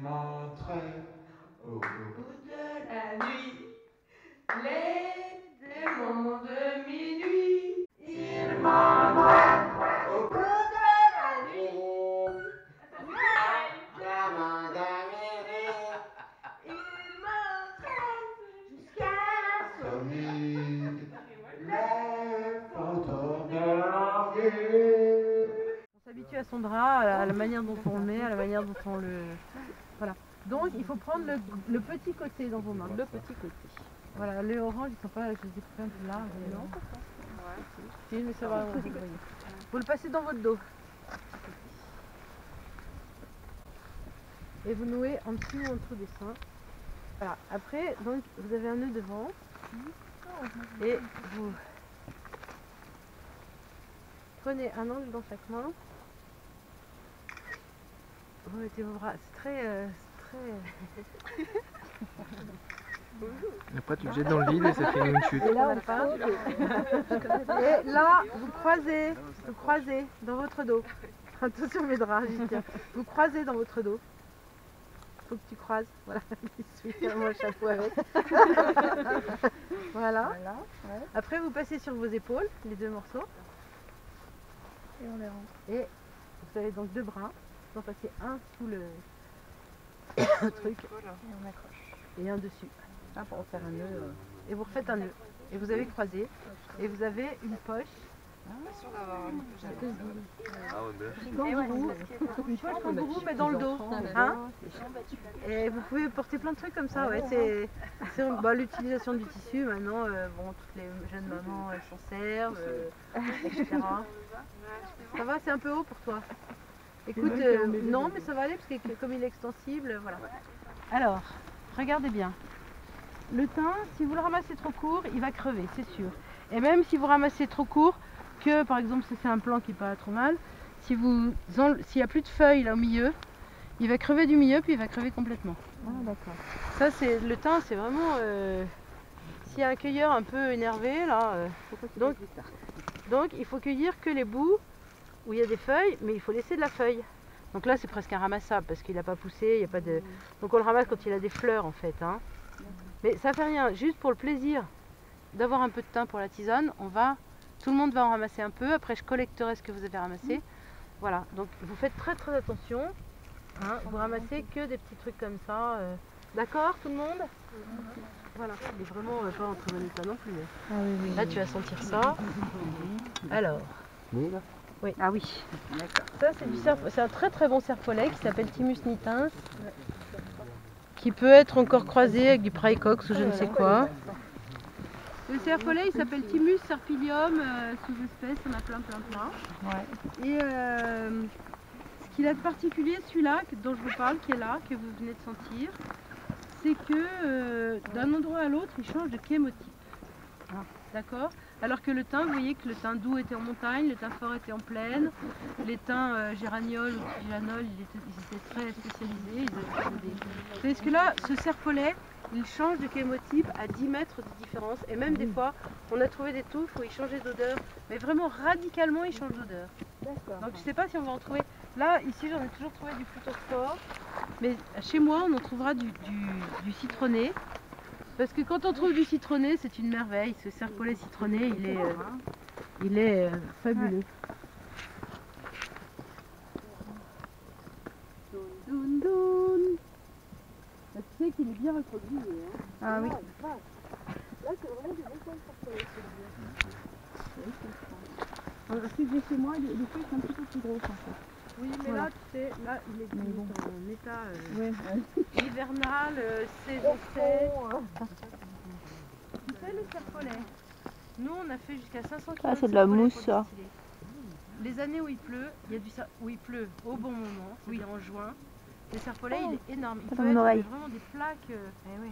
montraient au bout de la nuit les démons de minuit. Ils montraient au bout de la nuit les démons de minuit. Ils montraient jusqu'à l'insomnie les fantômes de l'envie. On s'habitue à son drap, à la manière dont on le met, à la manière dont on le... Voilà. Donc il faut prendre le petit côté dans vos mains. Le petit côté. Voilà, les oranges, ils sont pas... Je les ai pris un peu larges. Non, c'est ça. Ouais. Si, mais ça va, vous voyez. Vous le passez dans votre dos. Et vous nouez en dessous ou en dessous des seins. Voilà. Après, donc, vous avez un nœud devant. Et vous prenez un angle dans chaque main. Vous mettez vos bras. C'est très... Après tu le jettes dans le vide et ça fait une chute. Et là, on part. Et là, vous croisez dans votre dos. Attention mes draps, j'y tiens. Vous croisez dans votre dos. Faut que tu croises. Voilà, je vais faire mon chapeau avec. Voilà. Après, vous passez sur vos épaules, les deux morceaux. Et on les rentre. Et vous avez donc deux bras. Vous en passez un sous le truc. Et on accroche. Et un dessus. Là, pour faire un nœud. Et vous refaites un nœud. Et vous avez croisé. Et vous avez une poche. Kangourou. Une poche kangourou, mais dans le dos. Hein, et vous pouvez porter plein de trucs comme ça. Ouais, c'est l'utilisation du tissu. Maintenant, bon, toutes les jeunes mamans s'en servent, etc. Ça va, c'est un peu haut pour toi. Écoute, non, mais ça va aller parce que comme il est extensible, voilà. Alors, regardez bien. Le thym, si vous le ramassez trop court, il va crever, c'est sûr. Et même si vous ramassez trop court, que par exemple si c'est un plant qui n'est pas trop mal, s'il n'y a plus de feuilles là au milieu, il va crever du milieu puis il va crever complètement. Ah d'accord. Ça c'est le thym, c'est vraiment s'il y a un cueilleur un peu énervé là, donc il faut cueillir que les bouts où il y a des feuilles, mais il faut laisser de la feuille. Donc là c'est presque inramassable parce qu'il n'a pas poussé, il y a pas de. Donc on le ramasse quand il a des fleurs en fait. Hein. Mais ça fait rien, juste pour le plaisir d'avoir un peu de thym pour la tisane, tout le monde va en ramasser un peu, après je collecterai ce que vous avez ramassé. Voilà, donc vous faites très très attention, hein, vous ramassez que des petits trucs comme ça. D'accord tout le monde? Voilà, il est vraiment pas en très bon état non plus. Ah, oui. Là tu vas sentir ça. Alors, oui. Ah oui, ça c'est un très très bon serpolet qui s'appelle Thymus nitens, qui peut être encore croisé avec du praecox ou je ne sais quoi. Le serpolet il s'appelle Thymus serpylium, sous-espèce, on a plein. Ouais. Et ce qu'il a de particulier, celui-là dont je vous parle, qui est là, que vous venez de sentir, c'est que d'un endroit à l'autre, il change de chémotype. Ah. D'accord? Alors que le thym, vous voyez que le thym doux était en montagne, le thym fort était en plaine, les thym géraniol ou tijanol, ils étaient très spécialisés. Parce que là, ce serpolet, il change de chémotype à 10 mètres de différence. Et même des fois, on a trouvé des touffes où il changeait d'odeur. Mais vraiment radicalement, il change d'odeur. Donc je ne sais pas si on va en trouver. Là, ici, j'en ai toujours trouvé du phytophore. Mais chez moi, on en trouvera du citronné. Parce que quand on trouve du citronné, c'est une merveille. Ce serpolet citronné, il est fabuleux. Doun, doun. Tu sais qu'il est bien reproduit. Hein. Ah oui. Là, c'est vraiment du bon serpolet. Alors, ce que j'ai chez moi, les feuilles sont un petit peu plus grosses en fait. Oui, mais voilà. Là, tu sais, là, il est en état hivernal, saison sèche. Tu sais, le serpolet, nous, on a fait jusqu'à 500 kg. Ah, c'est de la mousse, ça. Les années où il pleut, où il pleut au bon moment, c'est-à-dire en juin, le serpolet, il est énorme. Il peut être vraiment des plaques.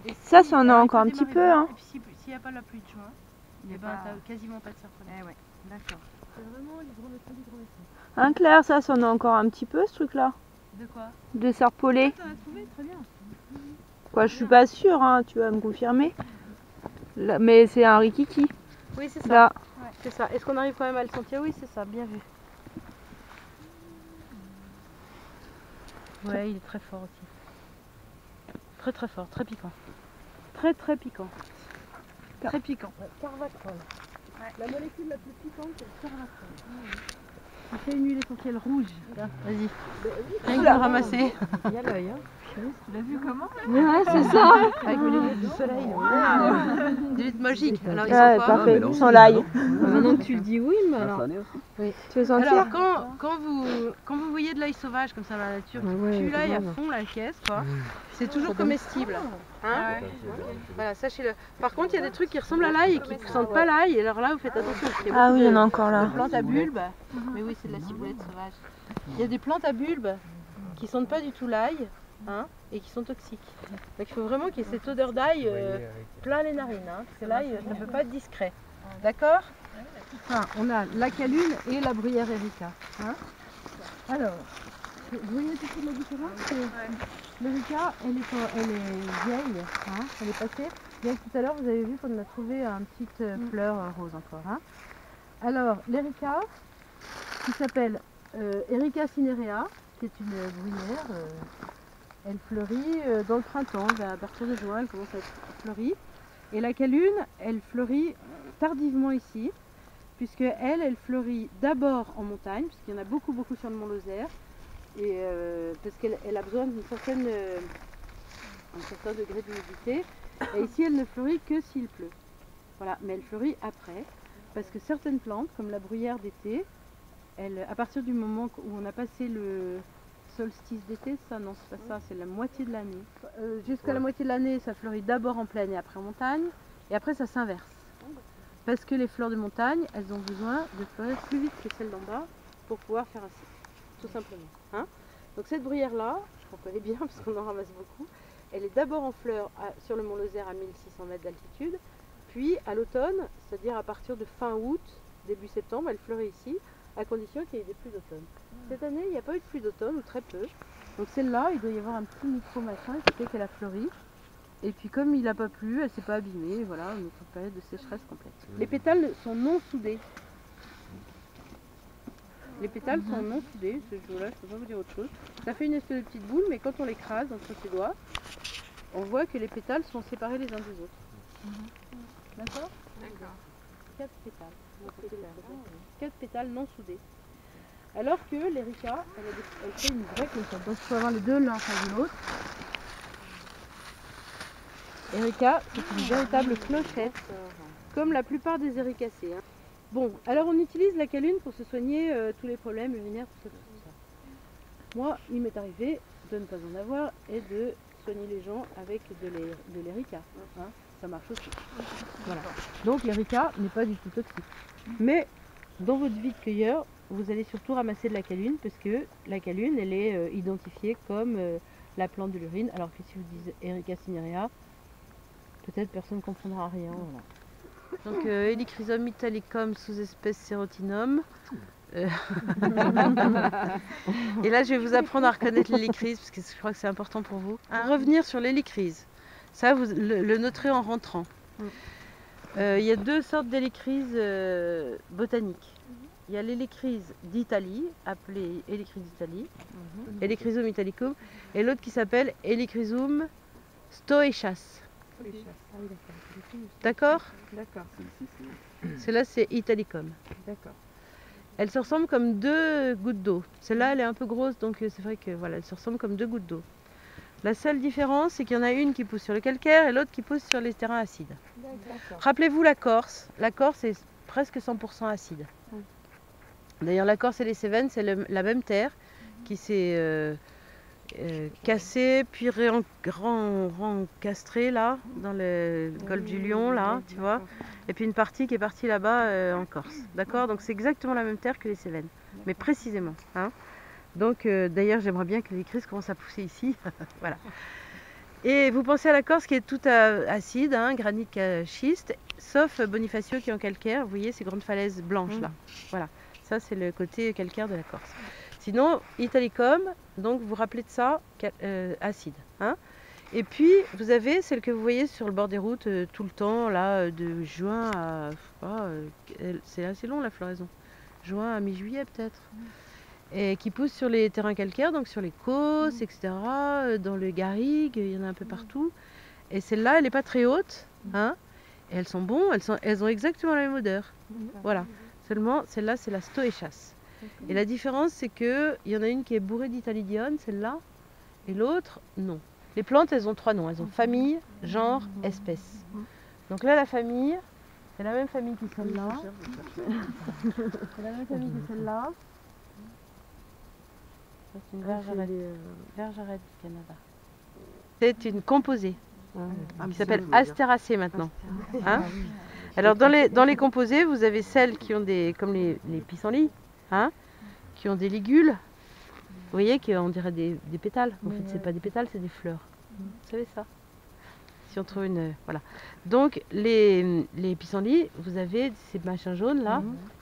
Et ça, on a encore un petit peu. Hein. Et puis, s'il n'y a pas la pluie de juin, t'as quasiment pas de serpolet. Ouais, d'accord. C'est vraiment l'hygrométrie. Hein Claire, ça on a encore un petit peu ce truc là. De quoi? De serpolet. Ah, t'en as trouvé, très bien. Quoi, je suis pas sûre, hein, tu vas me confirmer. Là, mais c'est un rikiki. Oui, c'est ça. Là. Ouais. C'est ça. Est-ce qu'on arrive quand même à le sentir? Oui, c'est ça, bien vu. Ouais, il est très fort aussi. Très très fort, très piquant. Très très piquant. Très piquant. Carvacrol. La molécule la plus piquante, c'est le carvacrol. Il fait une huile essentielle rouge. Vas-y. Rien que de le ramasser. Il y a l'œil. Hein. Tu l'as vu comment? Ouais, c'est ça. Avec mes lunettes du soleil. Des lunettes magiques. Alors ils Ouais, sont quoi? parfait. Sans l'ail. Maintenant que tu le dis, oui, mais alors. Oui. Tu veux sentir? Alors quand vous voyez de l'ail sauvage comme ça dans la nature, qui pue l'ail à fond la caisse, quoi, c'est toujours comestible. Hein? Voilà, sachez-le. Par contre, il y a des trucs qui ressemblent à l'ail et qui ne sentent pas l'ail, et alors là, vous faites attention. Parce qu'il y a Ah oui, il y en a beaucoup encore de là. plantes à bulbes, mais oui, c'est de la ciboulette sauvage. Il y a des plantes à bulbes qui sentent pas du tout l'ail, hein, et qui sont toxiques. Donc il faut vraiment qu'il y ait cette odeur d'ail plein les narines, hein, parce que l'ail, ça ne peut pas être discret. D'accord? Enfin, on a la calune et la bruyère Erika. Hein. Alors, vous voyez tout de la différence? L'Erika, elle est vieille, hein, elle est passée. Bien que tout à l'heure, vous avez vu qu'on a trouvé une petite fleur rose encore. Hein. Alors, l'Erika, qui s'appelle Erica cinerea, qui est une bruyère, elle fleurit dans le printemps, à partir de juin, elle commence à être fleurie. Et la calune, elle fleurit tardivement ici, puisque elle fleurit d'abord en montagne, puisqu'il y en a beaucoup sur le mont Lozère, et parce qu'elle a besoin d'un certain degré d'humidité. Et ici, elle ne fleurit que s'il pleut. Voilà, mais elle fleurit après, parce que certaines plantes, comme la bruyère d'été, à partir du moment où on a passé le solstice d'été, ça non, c'est pas ça, c'est la moitié de l'année. Jusqu'à la moitié de l'année, ça fleurit d'abord en plaine et après en montagne, et après ça s'inverse. Parce que les fleurs de montagne, elles ont besoin de fleurir plus vite que celles d'en bas pour pouvoir faire un cycle, tout simplement. Hein. Donc cette bruyère-là, qu'on connaît bien parce qu'on en ramasse beaucoup, elle est d'abord en fleurs sur le mont Lozère à 1600 mètres d'altitude, puis à l'automne, c'est-à-dire à partir de fin août, début septembre, elle fleurit ici, à condition qu'il y ait des pluies d'automne. Cette année, il n'y a pas eu de pluie d'automne, ou très peu. Donc celle-là, il doit y avoir un petit micro-machin qui fait qu'elle a fleuri. Et puis comme il n'a pas plu, elle ne s'est pas abîmée, voilà, une période de sécheresse complète. Les pétales sont non soudés. Les pétales sont non soudés, ce jour-là, je ne peux pas vous dire autre chose. Ça fait une espèce de petite boule, mais quand on l'écrase entre ses doigts, on voit que les pétales sont séparés les uns des autres. D'accord ? D'accord. 4 pétales. 4 pétales non soudés. Alors que l'Erika, elle fait une vraie clochette. Donc il faut avoir les deux l'un en face de l'autre. Erika, c'est une véritable clochette, comme la plupart des éricacées. Hein. Bon, alors on utilise la calune pour se soigner tous les problèmes urinaires, tout ça. Moi, il m'est arrivé de ne pas en avoir et de soigner les gens avec de l'Erika. Hein. Ça marche aussi. Voilà. Donc l'Erika n'est pas du tout toxique. Mais dans votre vie de cueilleur, vous allez surtout ramasser de la calune parce que la calune, elle est identifiée comme la plante de l'urine, alors que si vous dites Erica cinerea, peut-être personne ne comprendra rien. Voilà. Donc Helichrysum italicum sous-espèce Serotinum. Et là, je vais vous apprendre à reconnaître l'hélicryse parce que je crois que c'est important pour vous. À revenir sur l'hélicryse. Ça, vous le noterez en rentrant. Il y a deux sortes d'hélicryse botaniques. Il y a l'hélicryse d'Italie, appelée Helichrys d'Italie, Helichrysum italicum, et l'autre qui s'appelle Helichrysum stoechas. D'accord ? D'accord. Celle-là, c'est Italicum. D'accord. Elles se ressemblent comme deux gouttes d'eau. Celle-là, elle est un peu grosse, donc c'est vrai que voilà, elles se ressemblent comme deux gouttes d'eau. La seule différence, c'est qu'il y en a une qui pousse sur le calcaire et l'autre qui pousse sur les terrains acides. Rappelez-vous la Corse. La Corse est presque 100% acide. D'ailleurs, la Corse et les Cévennes, c'est la même terre qui s'est cassée, puis rencastrée là, dans le golfe du Lion, là, tu vois. Et puis une partie qui est partie là-bas en Corse. D'accord ? Donc c'est exactement la même terre que les Cévennes, mais précisément. Hein. Donc d'ailleurs, j'aimerais bien que les crises commencent à pousser ici. Voilà. Et vous pensez à la Corse qui est toute acide, hein, granit schiste, sauf Bonifacio qui est en calcaire. Vous voyez ces grandes falaises blanches là. Voilà. Ça, c'est le côté calcaire de la Corse. Sinon, Italicum, donc vous vous rappelez de ça, acide. Hein. Et puis, vous avez celle que vous voyez sur le bord des routes tout le temps, là, de juin à... c'est assez long la floraison. Juin à mi-juillet peut-être. et qui poussent sur les terrains calcaires, donc sur les causses, etc., dans le garrigue, il y en a un peu partout. Et celle-là, elle n'est pas très haute, hein, et elles sont bonnes, elles ont exactement la même odeur. Voilà. Seulement, celle-là, c'est la Stoechas. Et la différence, c'est qu'il y en a une qui est bourrée d'Italidione, celle-là, et l'autre, non. Les plantes, elles ont 3 noms. Elles ont famille, genre, espèce. Donc là, la famille, c'est la même famille que celle-là. C'est la même famille que celle-là. C'est une vergerette du Canada. C'est une composée qui s'appelle Astéracée maintenant. Hein? Alors dans les composées, vous avez celles qui ont des, comme les pissenlits, hein, qui ont des ligules. Vous voyez qu'on dirait des pétales. En fait, c'est pas des pétales, c'est des fleurs. Vous savez ça? Si on trouve une... Voilà. Donc, les pissenlits, vous avez ces machins jaunes là,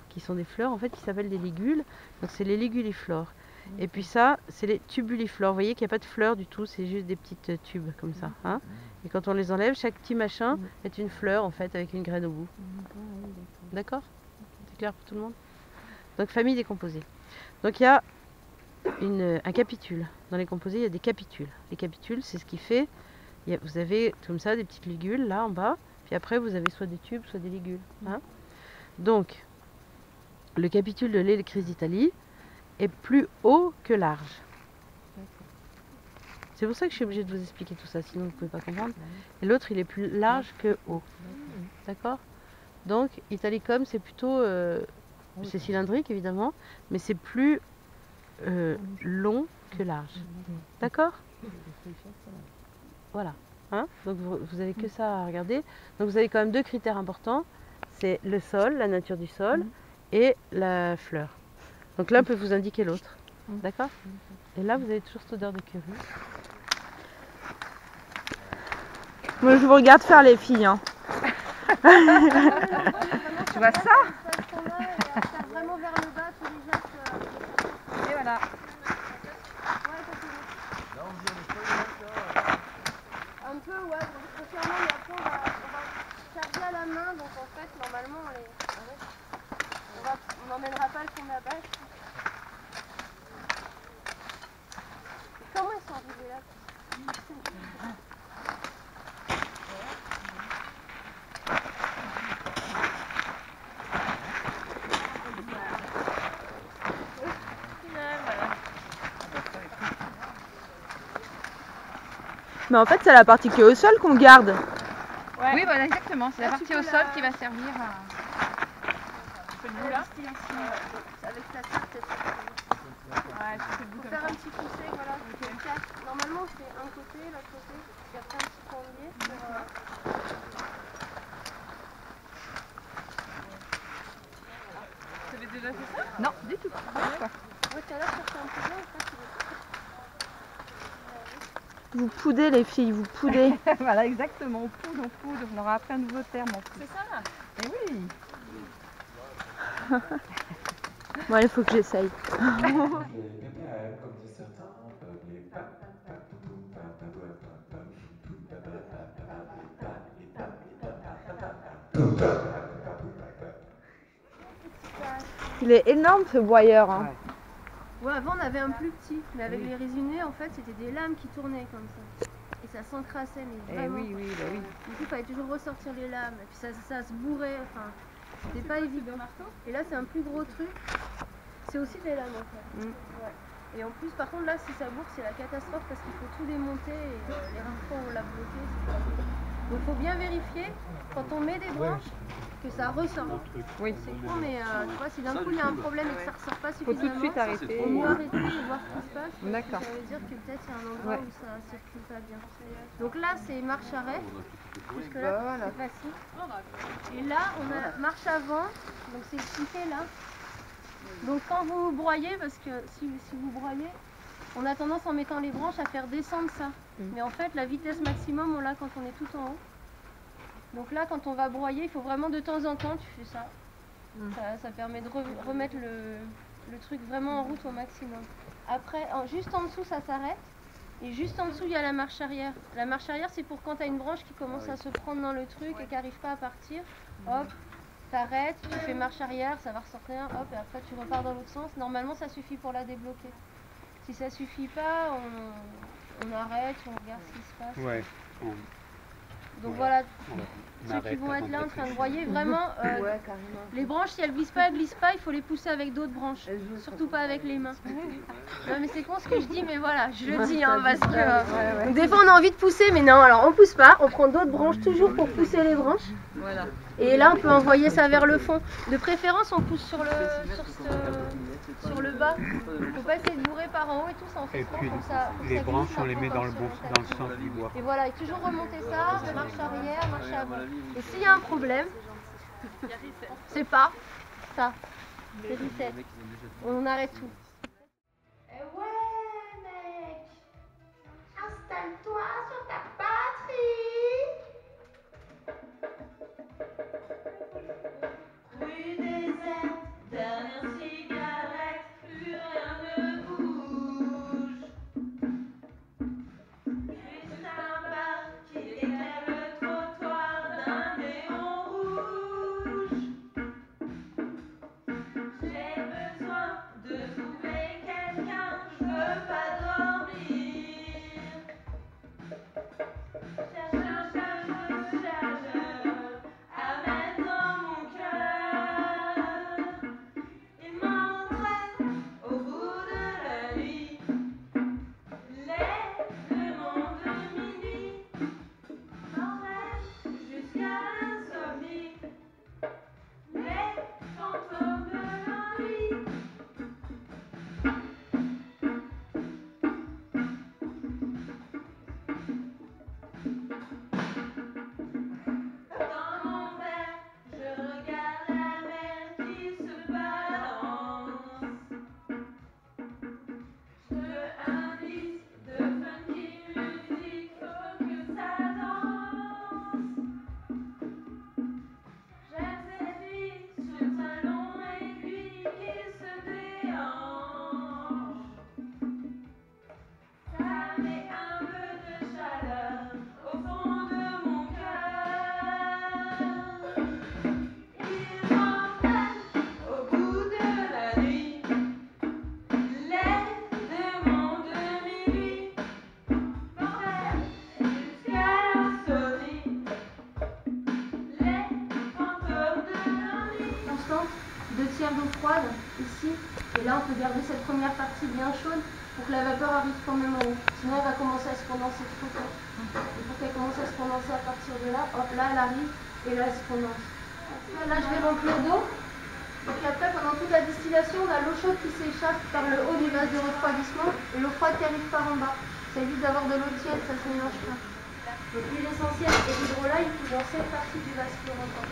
qui sont des fleurs, en fait, qui s'appellent des ligules. Donc, c'est les liguliflores. Et puis ça, c'est les tubuliflores. Vous voyez qu'il n'y a pas de fleurs du tout, c'est juste des petites tubes comme ça. Hein, et quand on les enlève, chaque petit machin est une fleur, en fait, avec une graine au bout. D'accord? C'est clair pour tout le monde? Donc, famille des composés. Donc, il y a un capitule. Dans les composés, il y a des capitules. Les capitules, c'est ce qui fait... Vous avez comme ça des petites ligules là en bas, puis après vous avez soit des tubes, soit des ligules. Hein. Donc, le capitule de l'Helichrys d'Italie est plus haut que large. C'est pour ça que je suis obligée de vous expliquer tout ça, sinon vous ne pouvez pas comprendre. Et l'autre, il est plus large que haut. D'accord? Donc, Italicum, c'est plutôt... c'est cylindrique évidemment, mais c'est plus long que large. D'accord? Voilà. Hein, donc vous avez que ça à regarder. Donc vous avez quand même 2 critères importants. C'est le sol, la nature du sol, et la fleur. Donc l'un peut vous indiquer l'autre. D'accord? Et là, vous avez toujours cette odeur de curry. Moi, je vous regarde faire les filles. Hein. Tu vois ça? Vraiment vers le bas, tous les gestes. Et voilà. Un peu, ouais, grossièrement, mais après on va charger à la main, donc en fait, normalement, on n'emmènera pas le fond à bâche. Comment ils sont arrivés là? Mais en fait, c'est la partie qui est au sol qu'on garde. Ouais. Oui, voilà, exactement. C'est la partie au sol qui va servir à... Là, avec la tarte, ouais, faut faire un petit poussé, voilà. Normalement, c'est un côté, l'autre côté, et après un petit collier. Vous avez déjà fait ça? Non, du tout. Ouais, tout à l'heure, chercher un peu bien, en fait, Vous poudez les filles, vous poudez. Voilà, exactement. On poude. On aura appris un nouveau terme en plus. C'est ça? Eh oui. Bon, il faut que j'essaye. Les PPAM, comme disent certains, Il est énorme ce broyeur. Hein. Ouais, avant on avait un plus petit, mais avec les résineux, en fait, c'était des lames qui tournaient comme ça. Et ça s'encrassait, mais vraiment. Oui. Du coup, il fallait toujours ressortir les lames, et puis ça se bourrait, enfin, c'était pas évident. Et là, c'est un plus gros truc. C'est aussi des lames, en fait. Ouais. Et en plus, par contre, là, si ça bourre, c'est la catastrophe parce qu'il faut tout démonter, et les rares fois où on l'a bloqué, c'est pas possible. Donc, il faut bien vérifier, quand on met des branches, que ça ressort. Oui. C'est con, mais tu vois, si d'un coup il y a un problème et que ça ressort pas Faut suffisamment, tout de suite arrêter. on doit arrêter et voir ce qui se passe. D'accord. Ça veut dire que peut-être il y a un endroit où ça circule pas bien. Donc là, c'est marche arrêt. Jusque là, Voilà. c'est facile. Et là, on a marche avant. Donc c'est ce qu'il fait là. Donc quand vous broyez, parce que si vous broyez, on a tendance en mettant les branches à faire descendre ça. Mais en fait, la vitesse maximum, on l'a quand on est tout en haut. Donc là, quand on va broyer, il faut vraiment de temps en temps, tu fais ça. Ça permet de remettre le truc vraiment en route au maximum. Après, juste en dessous, ça s'arrête. Et juste en dessous, il y a la marche arrière. La marche arrière, c'est pour quand tu as une branche qui commence à se prendre dans le truc et qui n'arrive pas à partir. Hop, t'arrêtes, tu fais marche arrière, ça va ressortir, hop, et après tu repars dans l'autre sens. Normalement, ça suffit pour la débloquer. Si ça suffit pas, on arrête, on regarde ce qui se passe. Ouais. Donc voilà, ceux qui vont être là en train de broyer, vraiment, les branches, si elles glissent pas, il faut les pousser avec d'autres branches. Surtout pas avec les mains. Non mais c'est con ce que je dis, mais voilà, je le dis, hein, parce que donc, des fois on a envie de pousser, mais non, alors on pousse pas, on prend d'autres branches toujours pour pousser les branches. Voilà. Et là on peut envoyer ça vers le fond. De préférence on pousse sur le bas. Faut pas essayer de bourrer par en haut et tout ça. Et puis les branches on les met dans le sens du bois. Et voilà, et toujours remonter ça, marche arrière, marche avant. Et s'il y a un problème, c'est pas ça, c'est reset. On arrête tout. Eh ouais mec, installe-toi sur ta patrie. Rue déserte, dernière cigarette, plus rien ne bouge. Juste un bar qui éclaire le trottoir d'un néon rouge. J'ai besoin de trouver quelqu'un, je veux pas dormir. Chercheur, à mettre dans mon cœur. Il m'entraîne au bout de la nuit. Les démons de minuit m'emmènent jusqu'à l'insomnie. Les fantômes de l'ennui. Dans mon verre, je regarde la mer qui se balance. Je veux un disque de funky musique, faut que ça danse. J'aime cette nuit sur le salon aiguille qui se déhanche. Ça met un peu de chaleur au fond de mon cœur. Il m'entraîne au bout de la nuit. Les démons de minuit m'emmènent jusqu'à l'insomnie. Les fantômes de l'ennui. Constante, 2 tiers d'eau froide ici, et là on peut garder cette première partie bien chaude pour que la vapeur arrive quand même en haut. Sinon elle va commencer à se condenser trop tôt. Et pour qu'elle commence à se condenser à partir de là, hop là elle arrive et là elle se condense. Là je vais remplir d'eau. Et puis après pendant toute la distillation on a l'eau chaude qui s'échappe par le haut du vase de refroidissement et l'eau froide qui arrive par en bas. Ça évite d'avoir de l'eau tiède, ça se mélange pas. Donc l'huile essentielle et l'hydrolat ils sont dans cette partie du vase florantant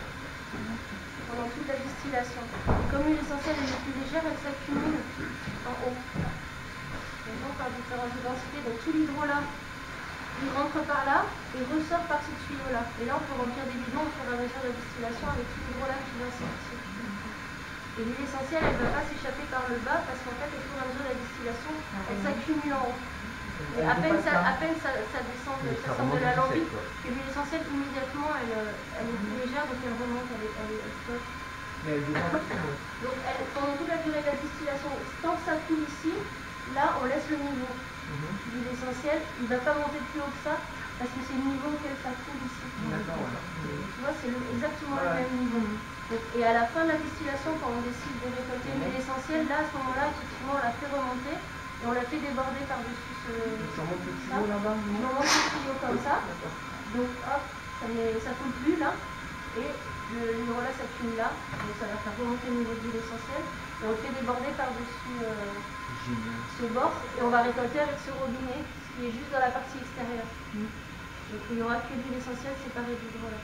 pendant toute la distillation. Et comme l'huile essentielle est plus légère, elle s'accumule en haut. Maintenant par différentes densités, donc tout l'hydrolat il rentre par là et ressort par ce tuyau-là. Et là on peut remplir des bidons au fur et à mesure de la distillation avec tout l'hydrolat qui va sortir. Et l'huile essentielle elle ne va pas s'échapper par le bas parce qu'en fait au fur et à mesure de la distillation, elle s'accumule en haut. Et à peine ça descend, ça sort de l'alambic, que l'huile essentielle immédiatement elle est plus légère donc elle remonte, elle flotte. Donc pendant toute la durée de la distillation, tant que ça coule ici, là on laisse le niveau. L'huile essentielle, il ne va pas monter plus haut que ça parce que c'est le niveau auquel ça coule ici. Tu vois, c'est exactement le même niveau. Donc, et à la fin de la distillation, quand on décide de récolter l'huile essentielle, là à ce moment-là, effectivement, on la fait remonter et on la fait déborder par-dessus ce. Tu remontes le tuyau là-bas? On remonte le tuyau comme ça. Donc hop, ça coule plus là. Et l'hydrolat s'accumule là. Donc ça va faire remonter le niveau d'huile essentielle. Et on le fait déborder par-dessus ce bord. Et on va récolter avec ce robinet qui est juste dans la partie extérieure. Donc il n'y aura que l'huile essentielle séparée de l'hydrolat.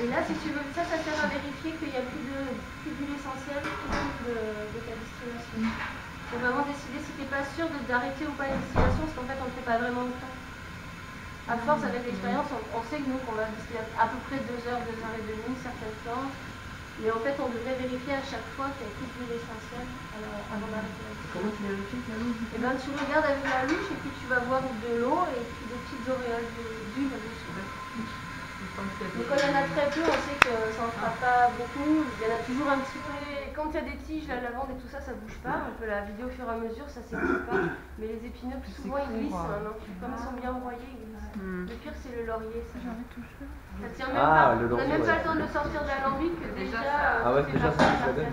Et là, si tu veux, ça sert à vérifier qu'il n'y a plus d'huile essentielle, plus de ta distillation. Il faut vraiment décider si tu n'es pas sûr d'arrêter ou pas la distillation, parce qu'en fait, on ne fait pas vraiment le temps. À force, avec l'expérience, on sait que nous, qu'on va distiller à peu près 2 heures, 2 heures et demie, certaines plantes. Mais en fait, on devrait vérifier à chaque fois qu'il y a plus d'huile essentielle avant d'arrêter la distillation. Comment tu vérifies la louche? Eh ben, tu regardes avec la louche et puis tu vas voir de l'eau et puis des petites auréoles d'huile dessus. Donc quand il y en a très peu, on sait que ça n'en fera pas beaucoup. Il y en a toujours un petit peu. Quand il y a des tiges, la lavande et tout ça, ça bouge pas. On peut la vider au fur et à mesure, ça s'écoule pas. Mais les épineux, plus souvent, ils glissent. Hein, comme ils sont bien broyés, ils glissent. Le pire, c'est le laurier. Ça tient même pas. On n'a même pas le temps de le sortir de l'alambic que déjà. Ah ouais, déjà ça, ça donne.